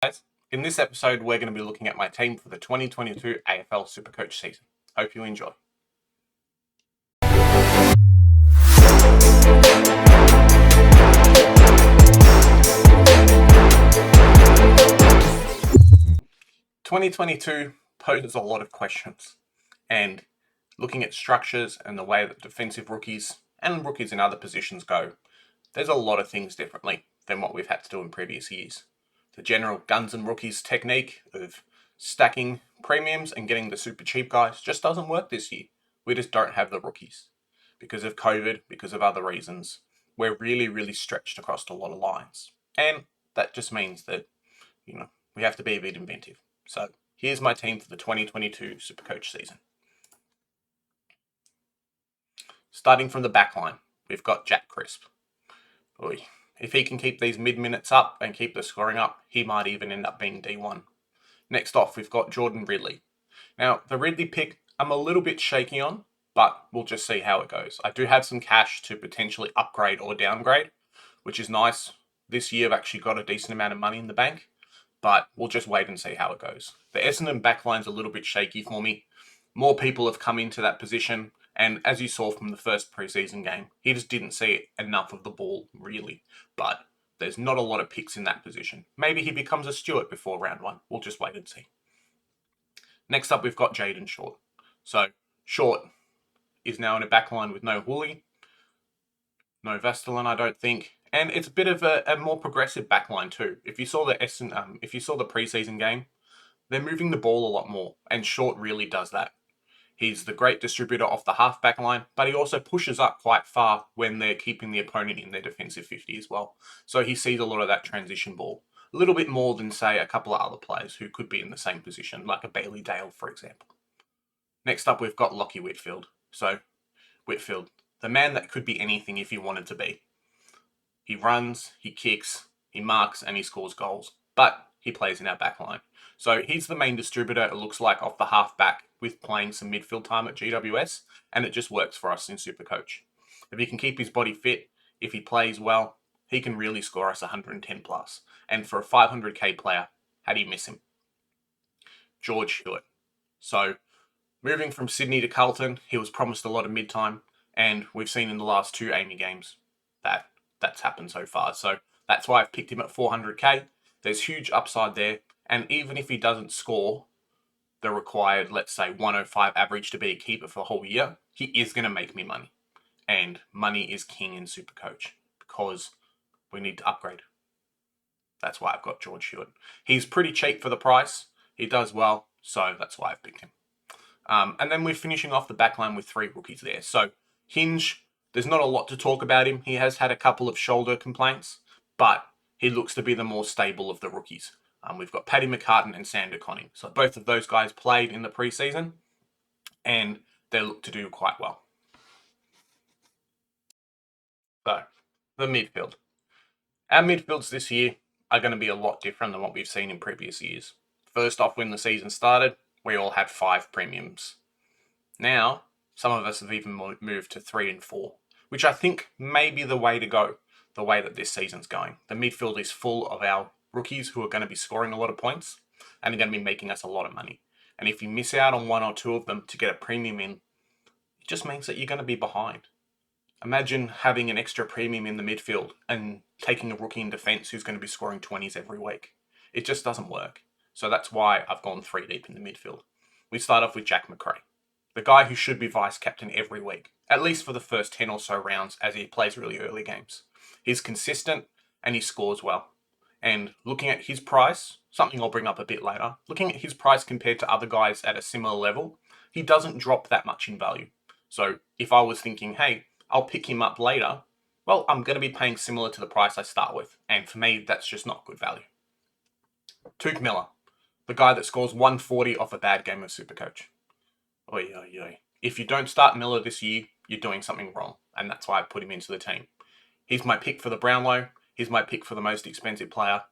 Guys, in this episode, we're going to be looking at my team for the 2022 AFL Supercoach season. Hope you enjoy. "2022 poses a lot of questions, and looking at structures and the way that defensive rookies and rookies in other positions go, there's a lot of things differently than what we've had to do in previous years. The general guns and rookies technique of stacking premiums and getting the super cheap guys just doesn't work this year. We just don't have the rookies. Because of COVID, because of other reasons, we're really stretched across a lot of lines. And that just means that, we have to be a bit inventive. So here's my team for the 2022 Supercoach season. Starting from the back line, we've got Jack Crisp. Oy. If he can keep these mid-minutes up and keep the scoring up, he might even end up being D1. Next off, we've got Jordan Ridley. Now, the Ridley pick, I'm a little bit shaky on, but we'll just see how it goes. I do have some cash to potentially upgrade or downgrade, which is nice. This year I've actually got a decent amount of money in the bank, but we'll just wait and see how it goes. The Essendon backline's a little bit shaky for me. More people have come into that position, and as you saw from the first preseason game, he just didn't see enough of the ball, really. But there's not a lot of picks in that position. Maybe he becomes a Stewart before round one. We'll just wait and see. Next up, we've got Jaden Short. So, Short is now in a backline with no Woolley, no Vestelin, I don't think. And it's a bit of a more progressive backline too. If you saw the preseason game, they're moving the ball a lot more, and Short really does that. He's the great distributor off the half-back line, but he also pushes up quite far when they're keeping the opponent in their defensive 50 as well. So he sees a lot of that transition ball. A little bit more than, say, a couple of other players who could be in the same position, like a Bailey Dale, for example. Next up, we've got Lockie Whitfield. So, Whitfield, the man that could be anything if he wanted to be. He runs, he kicks, he marks, and he scores goals. But he plays in our back line. So he's the main distributor, it looks like, off the half-back with playing some midfield time at GWS, and it just works for us in Supercoach. If he can keep his body fit, if he plays well, he can really score us 110 plus. And for a 500k player, how do you miss him? George Hewitt. So, moving from Sydney to Carlton, he was promised a lot of mid-time, and we've seen in the last two AAMI games that that's happened so far. So that's why I've picked him at 400k. There's huge upside there, and even if he doesn't score the required, let's say, 105 average to be a keeper for the whole year, he is going to make me money. And money is king in Supercoach because we need to upgrade. That's why I've got George Hewitt. He's pretty cheap for the price. He does well, so that's why I've picked him. And then we're finishing off the backline with three rookies there. So Hinge, there's not a lot to talk about him. He has had a couple of shoulder complaints, but he looks to be the more stable of the rookies. We've got Paddy McCartan and Sander Conning. So both of those guys played in the preseason, and they look to do quite well. So, the midfield. Our midfields this year are going to be a lot different than what we've seen in previous years. First off, when the season started, we all had 5 premiums. Now, some of us have even moved to 3 and 4, which I think may be the way to go, the way that this season's going. The midfield is full of our rookies who are going to be scoring a lot of points and are going to be making us a lot of money. And if you miss out on 1 or 2 of them to get a premium in, it just means that you're going to be behind. Imagine having an extra premium in the midfield and taking a rookie in defence who's going to be scoring 20s every week. It just doesn't work. So that's why I've gone 3 deep in the midfield. We start off with Jack Macrae, the guy who should be vice-captain every week, at least for the first 10 or so rounds as he plays really early games. He's consistent and he scores well. And looking at his price, something I'll bring up a bit later, looking at his price compared to other guys at a similar level, he doesn't drop that much in value. So if I was thinking, hey, I'll pick him up later, well, I'm going to be paying similar to the price I start with. And for me, that's just not good value. Touk Miller, the guy that scores 140 off a bad game of Supercoach. Oy, oy, oy. If you don't start Miller this year, you're doing something wrong. And that's why I put him into the team. He's my pick for the Brownlow. He's my pick for the most expensive player,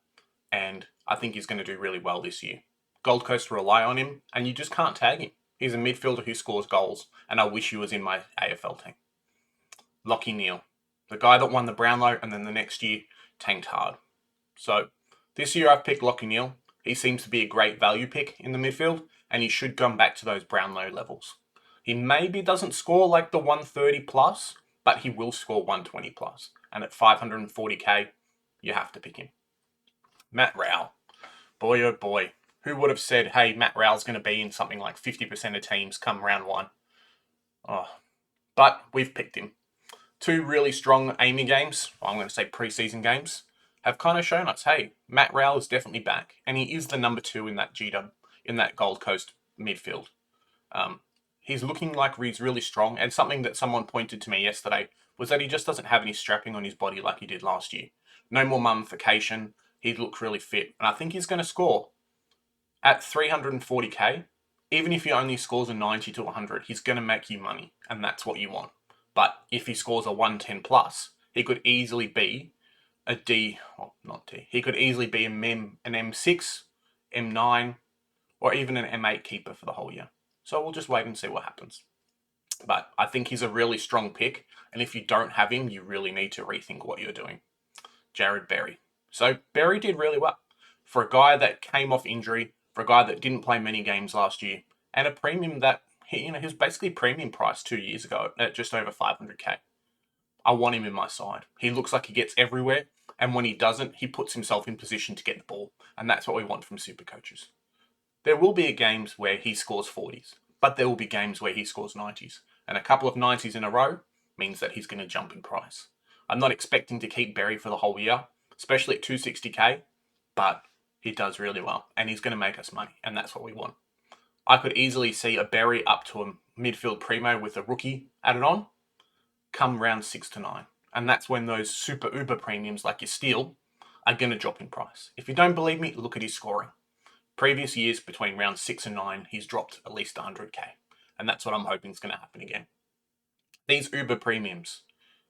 and I think he's going to do really well this year. Gold Coast rely on him, and you just can't tag him. He's a midfielder who scores goals, and I wish he was in my AFL team. Lachie Neale, the guy that won the Brownlow and then the next year tanked hard. So This year I've picked Lachie Neale. He seems to be a great value pick in the midfield, and he should come back to those Brownlow levels. He maybe doesn't score like the 130 plus, but he will score 120 plus. And at 540k, you have to pick him. Matt Rowell. Boy, oh boy. Who would have said, hey, Matt Rowell's going to be in something like 50% of teams come round one? Oh, but we've picked him. 2 really strong Amy games, I'm going to say preseason games, have kind of shown us, hey, Matt Rowell is definitely back, and he is the number 2 in that in that Gold Coast midfield. He's looking like he's really strong, and something that someone pointed to me yesterday was that he just doesn't have any strapping on his body like he did last year. No more mummification. He looks really fit, and I think he's going to score at 340k. Even if he only scores a 90 to 100, he's going to make you money, and that's what you want. But if he scores a 110 plus, he could easily be a D, well, not D. He could easily be an M6, M9, or even an M8 keeper for the whole year. So we'll just wait and see what happens. But I think he's a really strong pick, and if you don't have him, you really need to rethink what you're doing. Jared Berry. So Berry did really well. For a guy that came off injury, for a guy that didn't play many games last year, and a premium that, he was basically premium price 2 years ago at just over 500k. I want him in my side. He looks like he gets everywhere, and when he doesn't, he puts himself in position to get the ball, and that's what we want from super coaches. There will be games where he scores 40s, but there will be games where he scores 90s, and a couple of 90s in a row means that he's going to jump in price. I'm not expecting to keep Berry for the whole year, especially at 260k, but he does really well, and he's going to make us money, and that's what we want. I could easily see a Berry up to a midfield primo with a rookie added on, come round 6 to 9. And that's when those super uber premiums like your Steele are going to drop in price. If you don't believe me, look at his scoring. Previous years, between round 6 and 9, he's dropped at least 100k. And that's what I'm hoping is going to happen again. These uber premiums,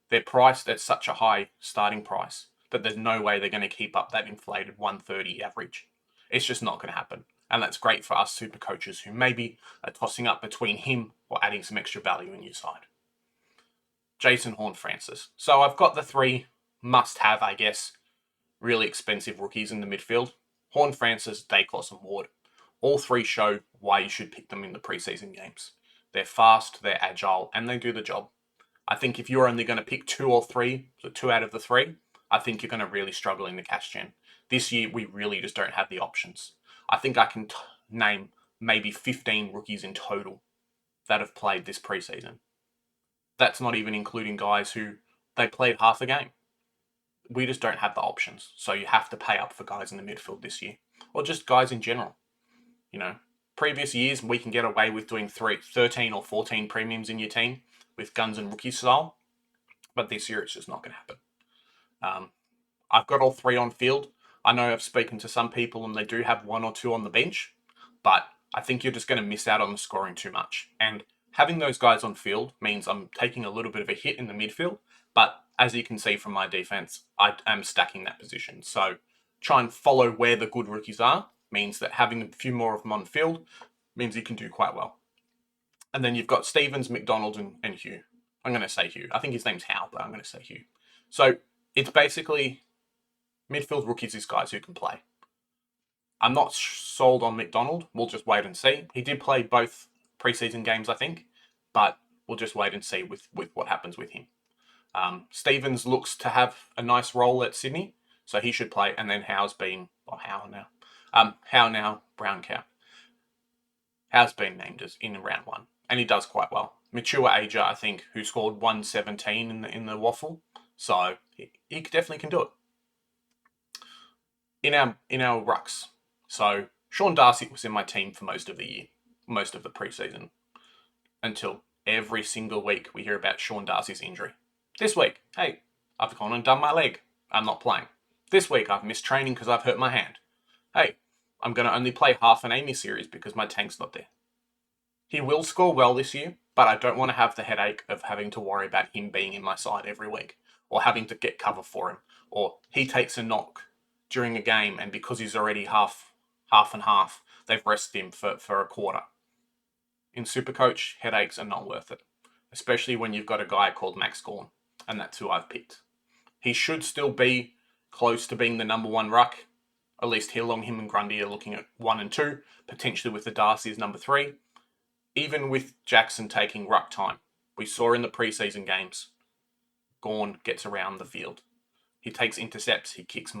they're priced at such a high starting price that there's no way they're going to keep up that inflated 130 average. It's just not going to happen. And that's great for us super coaches who maybe are tossing up between him or adding some extra value in your side. Jason Horne-Francis. So I've got the 3 must-have, I guess, really expensive rookies in the midfield. Horne-Francis, Dacos, and Ward. All 3 show why you should pick them in the preseason games. They're fast, they're agile, and they do the job. I think if you're only going to pick 2 or 3, so 2 out of the 3, I think you're going to really struggle in the cash gen. This year, we really just don't have the options. I think I can name maybe 15 rookies in total that have played this preseason. That's not even including guys who they played half a game. We just don't have the options. So you have to pay up for guys in the midfield this year. Or just guys in general. Previous years, we can get away with doing 13 or 14 premiums in your team with guns and rookie style. But this year, it's just not going to happen. I've got all 3 on field. I know I've spoken to some people and they do have 1 or 2 on the bench, but I think you're just going to miss out on the scoring too much. And having those guys on field means I'm taking a little bit of a hit in the midfield, but as you can see from my defense, I am stacking that position. So try and follow where the good rookies are means that having a few more of them on field means you can do quite well. And then you've got Stevens, McDonald, and Hugh. I'm going to say Hugh. I think his name's Howe, but I'm going to say Hugh. So it's basically midfield rookies is guys who can play. I'm not sold on McDonald. We'll just wait and see. He did play both preseason games, I think, but we'll just wait and see with what happens with him. Stevens looks to have a nice role at Sydney, so he should play. And then Howe's been, Howe now, Brown Cow. Howe's been named as in round 1, and he does quite well. Mature ager, I think, who scored 117 in the waffle, so he definitely can do it. In our rucks, so Sean Darcy was in my team for most of the year, most of the preseason, until every single week we hear about Sean Darcy's injury. This week, hey, I've gone and done my leg. I'm not playing. This week, I've missed training because I've hurt my hand. Hey, I'm going to only play half an Amy series because my tank's not there. He will score well this year, but I don't want to have the headache of having to worry about him being in my side every week, or having to get cover for him, or he takes a knock during a game, and because he's already half and half, they've rested him for a quarter. In Supercoach, headaches are not worth it, especially when you've got a guy called Max Gawn, and that's who I've picked. He should still be close to being the number 1 ruck. At least Hillong, him and Grundy are looking at 1 and 2, potentially with the Darcy as number 3. Even with Jackson taking ruck time, we saw in the preseason games, Gawn gets around the field. He takes intercepts, he kicks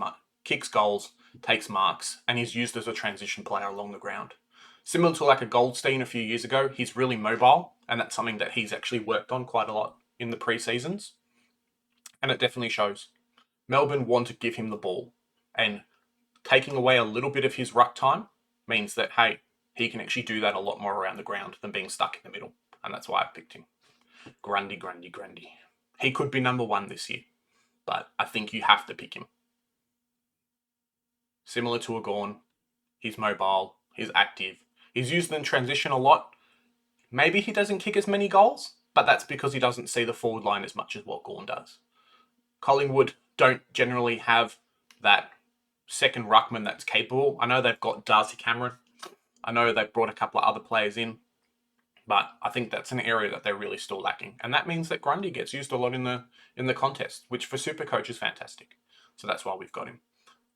goals, takes marks, and he's used as a transition player along the ground. Similar to like a Goldstein a few years ago, he's really mobile, and that's something that he's actually worked on quite a lot in the pre-seasons. And it definitely shows. Melbourne want to give him the ball, and taking away a little bit of his ruck time means that, hey, he can actually do that a lot more around the ground than being stuck in the middle. And that's why I picked him. Grundy. He could be number 1 this year, but I think you have to pick him. Similar to a Gawn, he's mobile, he's active, he's used in transition a lot. Maybe he doesn't kick as many goals, but that's because he doesn't see the forward line as much as what Gawn does. Collingwood don't generally have that second ruckman that's capable. I know they've got Darcy Cameron. I know they've brought a couple of other players in, but I think that's an area that they're really still lacking. And that means that Grundy gets used a lot in the contest, which for Supercoach is fantastic. So that's why we've got him.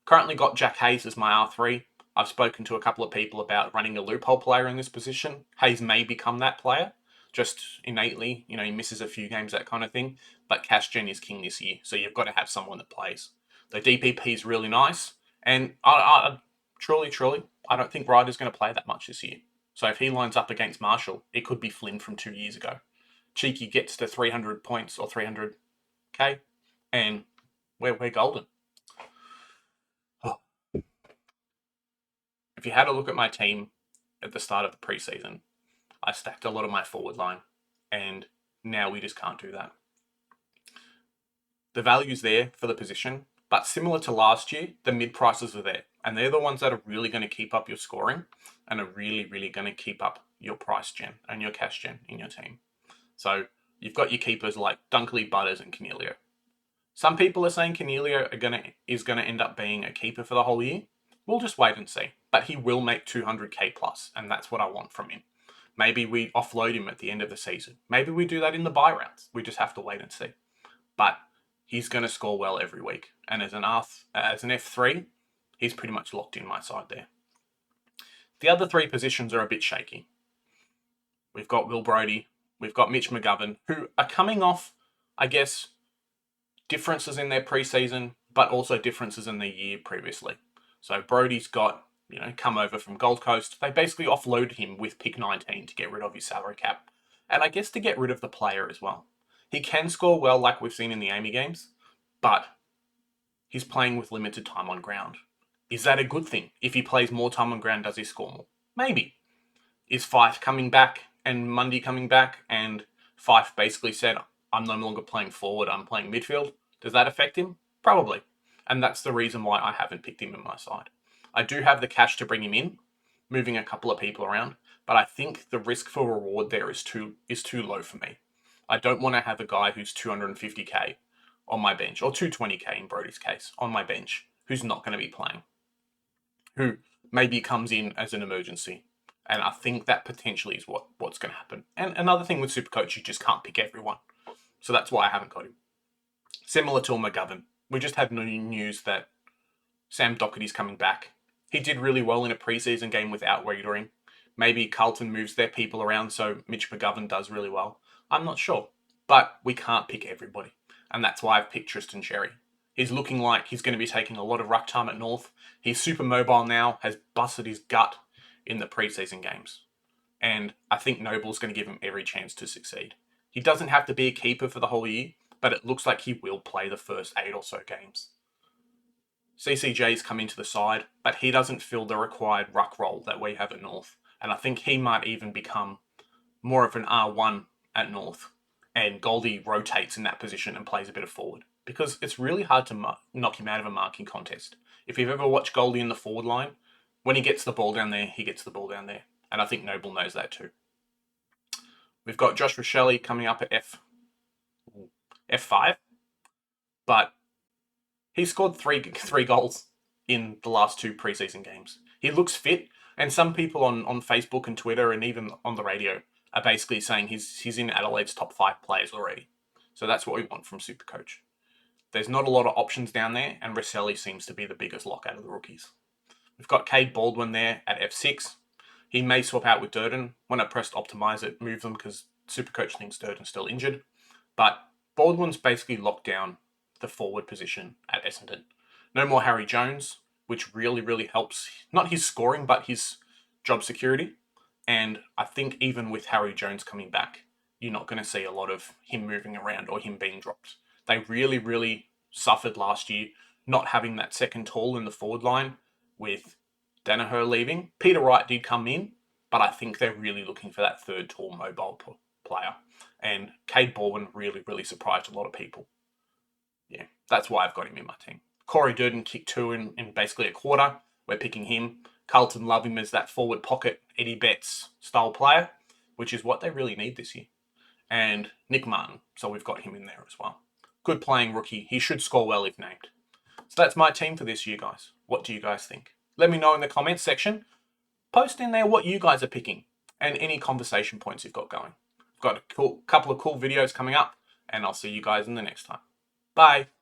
Currently got Jack Hayes as my R3. I've spoken to a couple of people about running a loophole player in this position. Hayes may become that player, just innately. He misses a few games, that kind of thing. But cash gen is king this year, so you've got to have someone that plays. The DPP is really nice, and I truly, I don't think Ryder's going to play that much this year. So if he lines up against Marshall, it could be Flynn from 2 years ago. Cheeky gets to 300 points or 300k, and we're golden. If you had a look at my team at the start of the preseason, I stacked a lot of my forward line, and now we just can't do that. The value's there for the position, but similar to last year, the mid prices are there, and they're the ones that are really going to keep up your scoring and are really, really going to keep up your price gen and your cash gen in your team. So you've got your keepers like Dunkley, Butters, and Canelio. Some people are saying Canelio is going to end up being a keeper for the whole year. We'll just wait and see. But he will make 200k plus, and that's what I want from him. Maybe we offload him at the end of the season. Maybe we do that in the buy rounds. We just have to wait and see. But he's going to score well every week. And as an F3, he's pretty much locked in my side there. The other 3 positions are a bit shaky. We've got Will Brodie. We've got Mitch McGovern, who are coming off, I guess, differences in their preseason, but also differences in the year previously. So Brodie's got, come over from Gold Coast. They basically offloaded him with pick 19 to get rid of his salary cap. And I guess to get rid of the player as well. He can score well like we've seen in the Amy games, but he's playing with limited time on ground. Is that a good thing? If he plays more time on ground, does he score more? Maybe. Is Fife coming back and Mundy coming back, and Fife basically said, I'm no longer playing forward, I'm playing midfield? Does that affect him? Probably. And that's the reason why I haven't picked him in my side. I do have the cash to bring him in, moving a couple of people around, but I think the risk for reward there is too low for me. I don't want to have a guy who's 250k on my bench, or 220k in Brodie's case, on my bench, who's not going to be playing, who maybe comes in as an emergency. And I think that potentially is what's going to happen. And another thing with Supercoach, you just can't pick everyone. So that's why I haven't got him. Similar to McGovern, we just had news that Sam Doherty's coming back. He did really well in a preseason game without Wiedering. Maybe Carlton moves their people around so Mitch McGovern does really well. I'm not sure. But we can't pick everybody. And that's why I've picked Tristan Xerri. He's looking like he's going to be taking a lot of ruck time at North. He's super mobile now, has busted his gut in the preseason games. And I think Noble's going to give him every chance to succeed. He doesn't have to be a keeper for the whole year, but it looks like he will play the first 8 or so games. CCJ's come into the side, but he doesn't fill the required ruck role that we have at North. And I think he might even become more of an R1 at North. And Goldie rotates in that position and plays a bit of forward. Because it's really hard to knock him out of a marking contest. If you've ever watched Goldie in the forward line, when he gets the ball down there, he gets the ball down there. And I think Noble knows that too. We've got Josh Rochelle coming up at F5. But he scored three goals in the last 2 preseason games. He looks fit. And some people on Facebook and Twitter and even on the radio are basically saying he's in Adelaide's top 5 players already. So that's what we want from Supercoach. There's not a lot of options down there, and Rosselli seems to be the biggest lock out of the rookies. We've got Cade Baldwin there at F6. He may swap out with Durden. When I pressed optimize it, move them because Supercoach thinks Durden's still injured. But Baldwin's basically locked down the forward position at Essendon. No more Harry Jones, which really, really helps, not his scoring, but his job security. And I think even with Harry Jones coming back, you're not going to see a lot of him moving around or him being dropped. They really, really suffered last year not having that second tall in the forward line with Danaher leaving. Peter Wright did come in, but I think they're really looking for that third tall mobile player. And Cade Baldwin really, really surprised a lot of people. Yeah, that's why I've got him in my team. Corey Durden kicked 2 in basically a quarter. We're picking him. Carlton love him as that forward pocket Eddie Betts style player, which is what they really need this year. And Nick Martin, so we've got him in there as well. Good playing rookie. He should score well if named. So that's my team for this year, guys. What do you guys think? Let me know in the comments section. Post in there what you guys are picking and any conversation points you've got going. I've got a couple of cool videos coming up, and I'll see you guys in the next time. Bye.